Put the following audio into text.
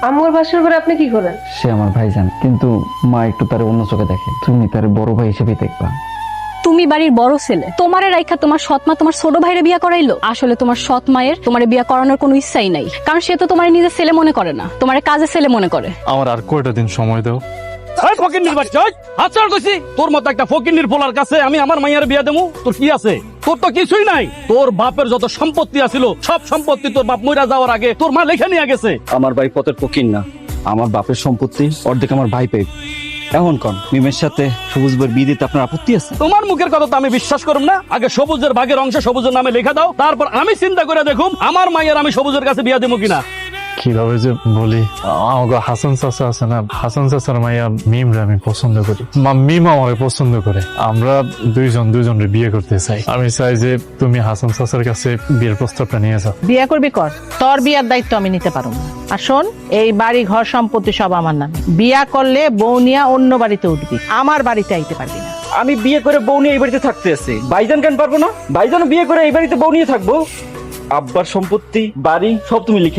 আমার বাসর ঘরে আপনি কি করেন? সে আমার ভাইজান, কিন্তু মা একটু তার অন্য চোখে দেখে। তুমি তার বড় ভাই হিসেবে দেখবা। তুমি বাড়ির বড় ছেলে, তোমারে রাইখা তোমার সৎ মা তোমার ছোট ভাইরে বিয়া করাইলো। আসলে তোমার সৎ মায়ের তোমারে বিয়া করানোর কোনো ইচ্ছাই নাই, কারণ সে তো তোমার নিজের ছেলে মনে করে না, তোমারে কাজে ছেলে মনে করে। আমার আর কয়টা দিন সময় দাও। তোর মতো একটা ফকিন্নির পোলার কাছে আমি আমার মাইয়ার বিয়া দেবো? তোর কি আছে? তোর তো কিছুই নাই। তোর বাপের যত সম্পত্তি আছিল সব সম্পত্তি তোর বাপ মইরা যাওয়ার আগে তোর মা লেখা নিয়ে গেছে। আমার ভাই পথের ফকির না, আমার বাপের সম্পত্তি অর্ধেক আমার ভাই পেয়ে। এখন কোন মিমের সাথে সবুজ ভাইয়ের বিয়ে দিতে আপনার আপত্তি আছে? তোমার মুখের কথা তো আমি বিশ্বাস করব না। আগে সবুজের ভাগের অংশ সবুজের নামে লেখা দাও, তারপর আমি চিন্তা করে দেখুম আমার মাইয়ার আমি সবুজের কাছে বিয়া দেবো কিনা। কিভাবে যে বলি, আমাকে হাসান চাচা আছে না, হাসান চাচার মাইয়া মিমরে আমি পছন্দ করি, মিম আমাকে পছন্দ করে। আমরা দুইজনের বিয়ে করতে চাই। আমি চাই যে তুমি হাসান চাচার কাছে বিয়ের প্রস্তাবটা নিয়ে যাও। বিয়া করবি কর, তোর বিয়ার দায়িত্ব আমি নিতে পারবো না। আর শোন, এই বাড়ি ঘর সম্পত্তি সব আমার নামে। বিয়া করলে বউ নিয়ে অন্য বাড়িতে উঠবি, আমার বাড়িতে আইতে পারবি না। আমি বিয়ে করে বউ নিয়ে এই বাড়িতে থাকতে আছি, ভাইজান কেন পারবো না? ভাইজান বিয়ে করে এই বাড়িতে বউ নিয়ে থাকবো। আব্বার সম্পত্তি বাড়ি সব তুমি লিখে